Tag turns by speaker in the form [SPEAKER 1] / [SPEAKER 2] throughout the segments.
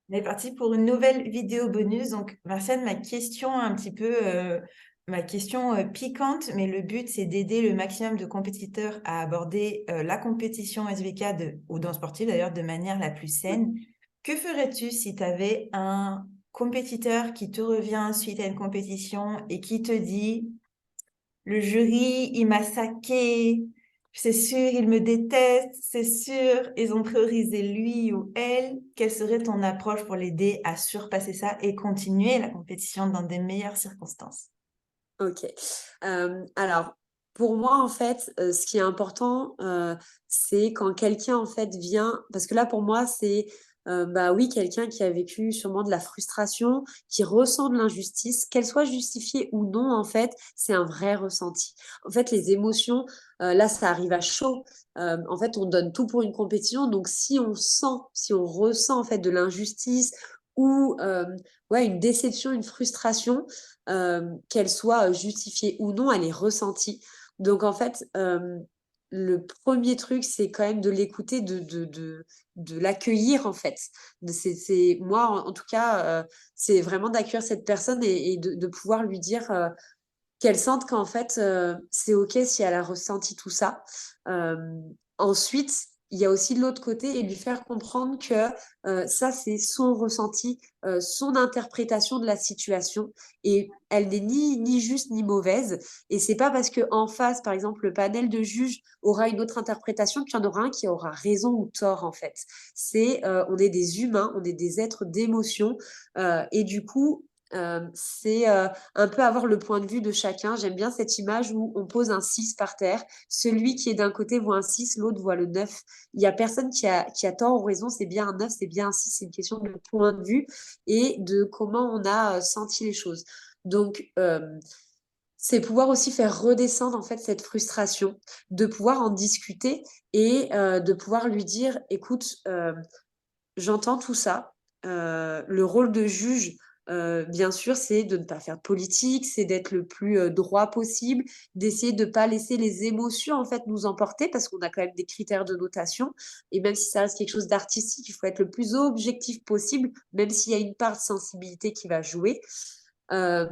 [SPEAKER 1] On est parti pour une nouvelle vidéo bonus. Donc, Martial, ma question un petit peu, ma question piquante, mais le but, c'est d'aider le maximum de compétiteurs à aborder la compétition SVK ou dans sportif d'ailleurs de manière la plus saine. Que ferais-tu si tu avais un compétiteur qui te revient suite à une compétition et qui te dit, le jury, il m'a saqué. C'est sûr, il me déteste. C'est sûr, ils ont priorisé lui ou elle. Quelle serait ton approche pour l'aider à surpasser ça et continuer la compétition dans des meilleures circonstances?
[SPEAKER 2] OK. Alors, pour moi, en fait, ce qui est important, c'est quand quelqu'un, en fait, vient parce que là, pour moi, c'est, bah, oui, quelqu'un qui a vécu sûrement de la frustration, qui ressent de l'injustice, qu'elle soit justifiée ou non, en fait, c'est un vrai ressenti. En fait, les émotions, là, ça arrive à chaud. En fait, on donne tout pour une compétition, donc si on ressent, en fait, de l'injustice ou, ouais, une déception, une frustration, qu'elle soit justifiée ou non, elle est ressentie. Donc en fait, le premier truc, c'est quand même de l'écouter, de l'accueillir en fait. C'est moi en tout cas, c'est vraiment d'accueillir cette personne et de pouvoir lui dire, qu'elle sente qu'en fait, c'est OK si elle a ressenti tout ça. Ensuite, il y a aussi de l'autre côté et lui faire comprendre que, ça, c'est son ressenti, son interprétation de la situation et elle n'est ni juste ni mauvaise et c'est pas parce qu'en face, par exemple, le panel de juges aura une autre interprétation qu'il y en aura un qui aura raison ou tort, en fait. On est des humains, on est des êtres d'émotion, et du coup, c'est, un peu avoir le point de vue de chacun. J'aime bien cette image où on pose un 6 par terre. Celui qui est d'un côté voit un 6, l'autre voit le 9. Il y a personne qui a tort ou raison, c'est bien un 9, c'est bien un 6. C'est une question de point de vue et de comment on a senti les choses. Donc, c'est pouvoir aussi faire redescendre en fait cette frustration, de pouvoir en discuter et de pouvoir lui dire, écoute, j'entends tout ça. Le rôle de juge, bien sûr, c'est de ne pas faire de politique, c'est d'être le plus, droit possible, d'essayer de pas laisser les émotions, en fait, nous emporter parce qu'on a quand même des critères de notation et même si ça reste quelque chose d'artistique, il faut être le plus objectif possible, même s'il y a une part de sensibilité qui va jouer. Hem,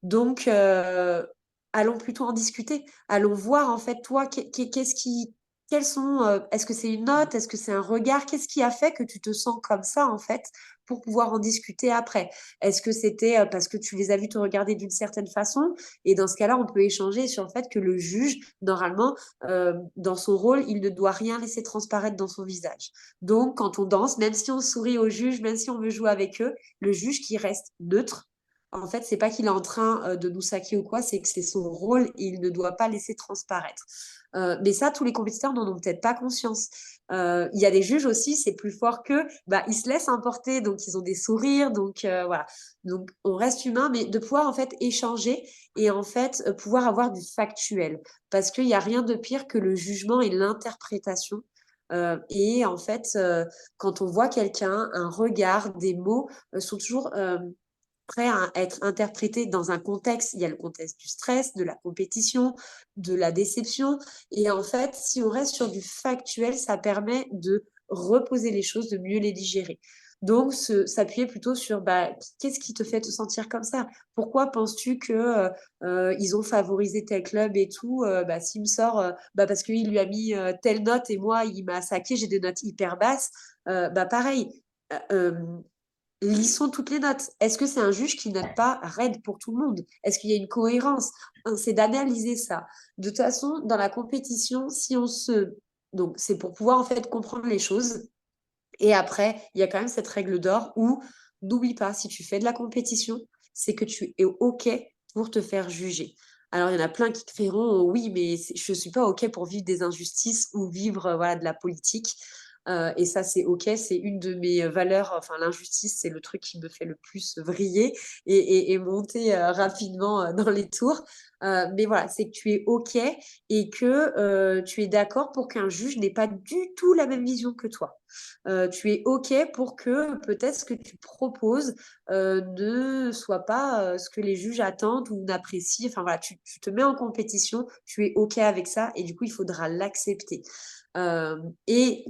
[SPEAKER 2] donc allons plutôt en discuter. Allons voir, en fait, toi, qu'est-ce qui quels sont, est-ce que c'est une note? Est-ce que c'est un regard? Qu'est-ce qui a fait que tu te sens comme ça, en fait, pour pouvoir en discuter après? Est-ce que c'était, parce que tu les as vus te regarder d'une certaine façon? Et dans ce cas-là, on peut échanger sur le fait que le juge, normalement, dans son rôle, il ne doit rien laisser transparaître dans son visage. Donc quand on danse, même si on sourit au juge, même si on veut jouer avec eux, le juge qui reste neutre, en fait, c'est pas qu'il est en train, de nous saquer ou quoi, c'est que c'est son rôle et il ne doit pas laisser transparaître. Mais ça, tous les compétiteurs n'en ont peut-être pas conscience. Il y a des juges aussi, c'est plus fort qu'eux, bah, ils se laissent emporter, donc ils ont des sourires, donc voilà. Donc on reste humain, mais de pouvoir en fait échanger et en fait, pouvoir avoir du factuel. Parce qu'il y a rien de pire que le jugement et l'interprétation, et en fait, quand on voit quelqu'un, un regard, des mots, sont toujours, prêt à être interprété dans un contexte. Il y a le contexte du stress, de la compétition, de la déception. Et en fait, si on reste sur du factuel, ça permet de reposer les choses, de mieux les digérer. Donc, s'appuyer plutôt sur bah, qu'est-ce qui te fait te sentir comme ça? Pourquoi penses-tu que ils ont favorisé tel club et tout? Bah, s'il me sort bah, parce qu'il lui a mis telle note et moi, il m'a saqué, j'ai des notes hyper basses, bah pareil. Euh, Lissons toutes les notes. Est-ce que c'est un juge qui note pas raide pour tout le monde? Est-ce qu'il y a une cohérence? C'est d'analyser ça. De toute façon, dans la compétition, si on se donc c'est pour pouvoir en fait comprendre les choses et après, il y a quand même cette règle d'or où n'oublie pas, si tu fais de la compétition, c'est que tu es OK pour te faire juger. Alors, il y en a plein qui te feront: «Oui, mais je suis pas OK pour vivre des injustices ou vivre, voilà, de la politique». Et ça, c'est OK, c'est une de mes, valeurs, enfin l'injustice, c'est le truc qui me fait le plus vriller et monter, rapidement, dans les tours. Mais voilà, c'est que tu es OK et que, tu es d'accord pour qu'un juge n'ait pas du tout la même vision que toi. Tu es OK pour que peut-être ce que tu proposes, ne soit pas, ce que les juges attendent ou n'apprécient. Enfin voilà, tu te mets en compétition, tu es OK avec ça et du coup, il faudra l'accepter. Et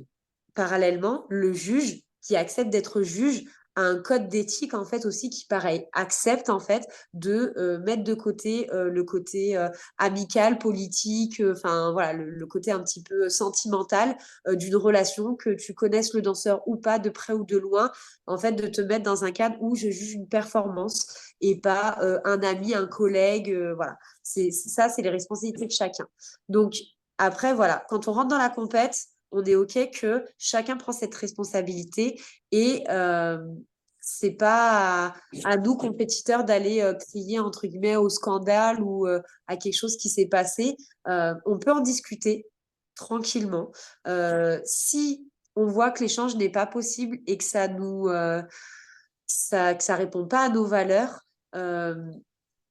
[SPEAKER 2] parallèlement, le juge qui accepte d'être juge, a un code d'éthique en fait aussi qui pareil accepte en fait de mettre de côté le côté amical, politique, enfin voilà le côté un petit peu sentimental d'une relation, que tu connaisses le danseur ou pas, de près ou de loin, en fait de te mettre dans un cadre où je juge une performance et pas un ami, un collègue, voilà. Ça, c'est les responsabilités de chacun. Donc après, voilà, quand on rentre dans la compète, on est OK que chacun prend cette responsabilité et c'est pas à nous, compétiteurs, d'aller crier, entre guillemets, au scandale ou à quelque chose qui s'est passé. On peut en discuter tranquillement. Si on voit que l'échange n'est pas possible et que ça répond pas à nos valeurs, euh,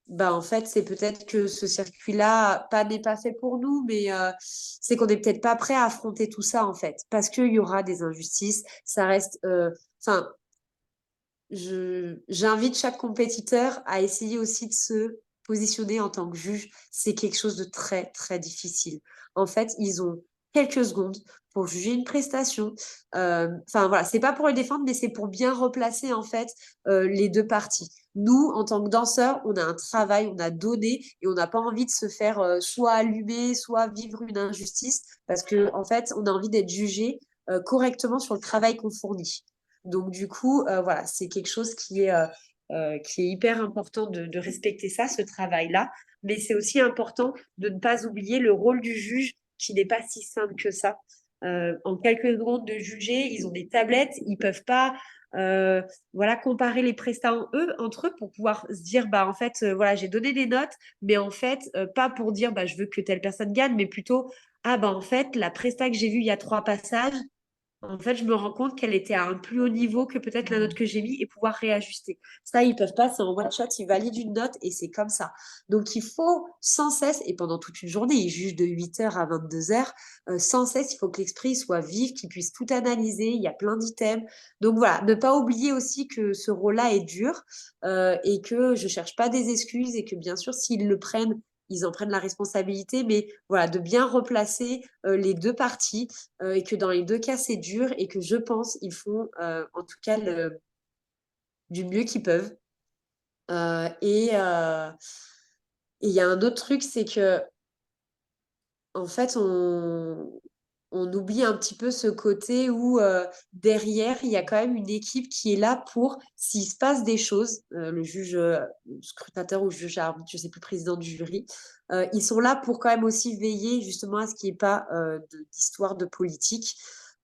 [SPEAKER 2] bah en fait, c'est peut-être que ce circuit-là pas n'est pas fait pour nous, mais c'est qu'on n'est peut-être pas prêt à affronter tout ça en fait, parce qu'il y aura des injustices. Ça reste, enfin, j'invite chaque compétiteur à essayer aussi de se positionner en tant que juge. C'est quelque chose de très, très difficile. En fait, ils ont quelques secondes pour juger une prestation. Enfin, voilà, c'est pas pour les défendre, mais c'est pour bien replacer, en fait, les deux parties. Nous, en tant que danseurs, on a un travail, on a donné et on n'a pas envie de se faire soit allumer, soit vivre une injustice parce que, en fait, on a envie d'être jugé correctement sur le travail qu'on fournit. Donc, du coup, voilà, c'est quelque chose qui est hyper important de respecter ça, ce travail-là. Mais c'est aussi important de ne pas oublier le rôle du juge qui n'est pas si simple que ça. En quelques secondes de juger, ils ont des tablettes, ils peuvent pas voilà, comparer les prestataires eux, entre eux pour pouvoir se dire, bah, en fait, voilà, j'ai donné des notes, mais en fait, pas pour dire, bah, je veux que telle personne gagne, mais plutôt, ah, bah, en fait, la presta que j'ai vue il y a 3 passages, en fait, je me rends compte qu'elle était à un plus haut niveau que peut-être la note que j'ai mis et pouvoir réajuster. Ça, ils peuvent pas, c'est en one shot, ils valident une note et c'est comme ça. Donc, il faut sans cesse, et pendant toute une journée, ils jugent de 8 heures à 22 heures, sans cesse, il faut que l'esprit soit vif, qu'ils puissent tout analyser, il y a plein d'items. Donc voilà, ne pas oublier aussi que ce rôle-là est dur et que je cherche pas des excuses et que bien sûr, s'ils le prennent, ils en prennent la responsabilité, mais voilà, de bien replacer les deux parties et que dans les deux cas, c'est dur et que je pense ils font en tout cas du mieux qu'ils peuvent. Et il y a un autre truc, c'est que en fait, on oublie un petit peu ce côté où derrière, il y a quand même une équipe qui est là pour, s'il se passe des choses, le juge scrutateur ou le juge arbitre, je sais plus, président du jury, ils sont là pour quand même aussi veiller justement à ce qu'il n'y ait pas d'histoire de politique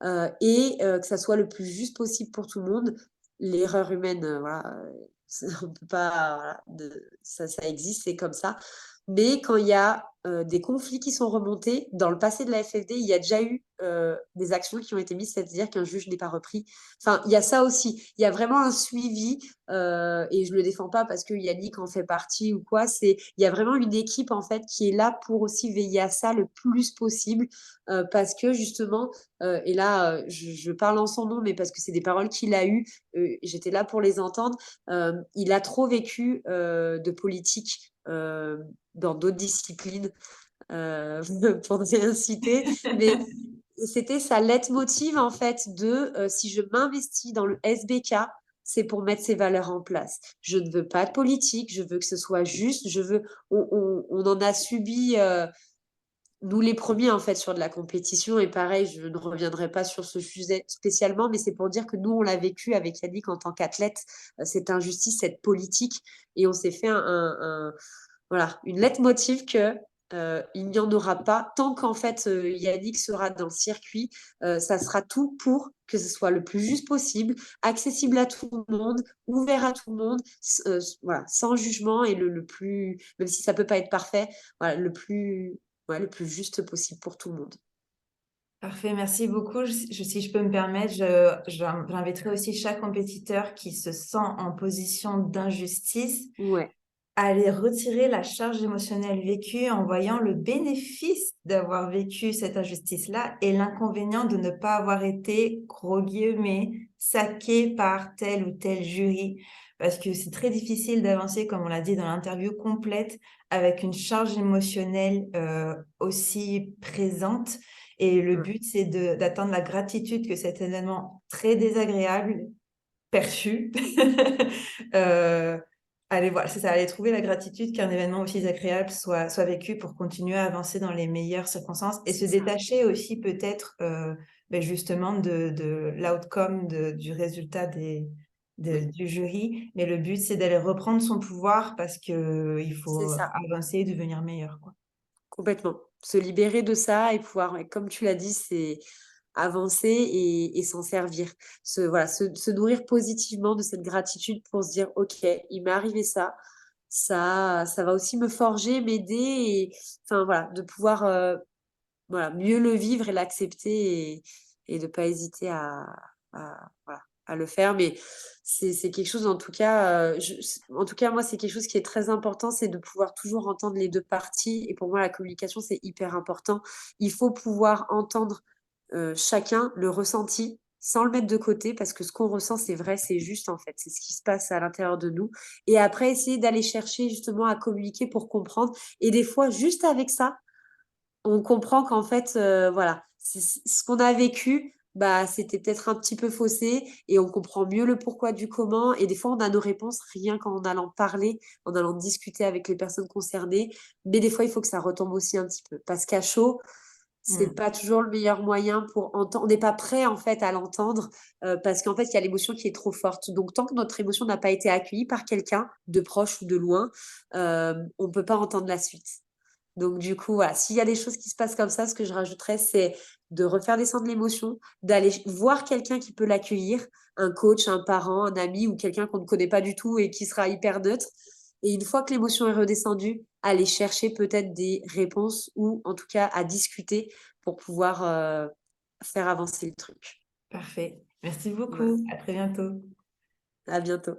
[SPEAKER 2] et que ça soit le plus juste possible pour tout le monde. L'erreur humaine, voilà, on peut pas, voilà, ça existe, c'est comme ça. Mais quand il y a des conflits qui sont remontés, dans le passé de la FFD, il y a déjà eu des actions qui ont été mises, c'est-à-dire qu'un juge n'est pas repris. Enfin, il y a ça aussi. Il y a vraiment un suivi, et je le défends pas parce que Yannick en fait partie ou quoi. Il y a vraiment une équipe en fait qui est là pour aussi veiller à ça le plus possible, parce que justement, et là, je parle en son nom, mais parce que c'est des paroles qu'il a eues, j'étais là pour les entendre. Il a trop vécu de politique dans d'autres disciplines, pour rien citer, mais c'était sa leitmotiv en fait de si je m'investis dans le SBK, c'est pour mettre ces valeurs en place. Je ne veux pas de politique, je veux que ce soit juste, on en a subi nous les premiers en fait sur de la compétition et pareil, je ne reviendrai pas sur ce sujet spécialement, mais c'est pour dire que nous on l'a vécu avec Yannick en tant qu'athlète, cette injustice, cette politique, et on s'est fait voilà, une lettre motive que il n'y en aura pas tant qu'en fait Yannick sera dans le circuit. Ça sera tout pour que ce soit le plus juste possible, accessible à tout le monde, ouvert à tout le monde, voilà, sans jugement et le plus, même si ça peut pas être parfait, voilà, le plus juste possible pour tout le monde.
[SPEAKER 1] Parfait, merci beaucoup. Si je peux me permettre, j'inviterai aussi chaque compétiteur qui se sent en position d'injustice
[SPEAKER 2] Ouais.
[SPEAKER 1] à aller retirer la charge émotionnelle vécue en voyant le bénéfice d'avoir vécu cette injustice-là et l'inconvénient de ne pas avoir été, gros guillemets, saqué par tel ou tel jury. Parce que c'est très difficile d'avancer, comme on l'a dit dans l'interview complète, avec une charge émotionnelle aussi présente. Et le
[SPEAKER 2] Mm.
[SPEAKER 1] but, c'est d'atteindre la gratitude que cet événement très désagréable perçu. Allez, voilà, c'est ça, aller trouver la gratitude qu'un événement aussi agréable soit vécu pour continuer à avancer dans les meilleures circonstances et se
[SPEAKER 2] C'est ça.
[SPEAKER 1] détacher aussi peut-être justement de l'outcome du résultat
[SPEAKER 2] Oui,
[SPEAKER 1] du jury. Mais le but, c'est d'aller reprendre son pouvoir parce qu'il
[SPEAKER 2] c'est
[SPEAKER 1] faut
[SPEAKER 2] ça.
[SPEAKER 1] avancer et devenir meilleur, quoi.
[SPEAKER 2] Complètement. Se libérer de ça et pouvoir, et comme tu l'as dit, c'est avancer et s'en servir. Voilà, se nourrir positivement de cette gratitude pour se dire, OK, il m'est arrivé ça. Ça va aussi me forger, m'aider et enfin voilà, de pouvoir voilà, mieux le vivre et l'accepter et de pas hésiter voilà, à le faire. Mais c'est quelque chose, en tout cas, en tout cas, moi, c'est quelque chose qui est très important, c'est de pouvoir toujours entendre les deux parties. Et pour moi, la communication, c'est hyper important. Il faut pouvoir entendre chacun le ressenti sans le mettre de côté parce que ce qu'on ressent, c'est vrai, c'est juste en fait, c'est ce qui se passe à l'intérieur de nous. Et après, essayer d'aller chercher justement à communiquer pour comprendre. Et des fois, juste avec ça, on comprend qu'en fait, voilà, ce qu'on a vécu, bah, c'était peut-être un petit peu faussé et on comprend mieux le pourquoi du comment et des fois, on a nos réponses rien qu'en allant parler, en allant discuter avec les personnes concernées. Mais des fois, il faut que ça retombe aussi un petit peu parce qu'à chaud, c'est
[SPEAKER 1] Mm.
[SPEAKER 2] pas toujours le meilleur moyen pour entendre. On n'est pas prêt, en fait, à l'entendre, parce qu'en fait, il y a l'émotion qui est trop forte. Donc tant que notre émotion n'a pas été accueillie par quelqu'un, de proche ou de loin, on peut pas entendre la suite. Donc du coup, voilà, s'il y a des choses qui se passent comme ça, ce que je rajouterais, c'est de refaire descendre l'émotion, d'aller voir quelqu'un qui peut l'accueillir, un coach, un parent, un ami ou quelqu'un qu'on ne connaît pas du tout et qui sera hyper neutre. Et une fois que l'émotion est redescendue, aller chercher peut-être des réponses ou en tout cas à discuter pour pouvoir faire avancer le truc.
[SPEAKER 1] Parfait. Merci
[SPEAKER 2] Voilà.
[SPEAKER 1] beaucoup. À très bientôt.
[SPEAKER 2] À bientôt.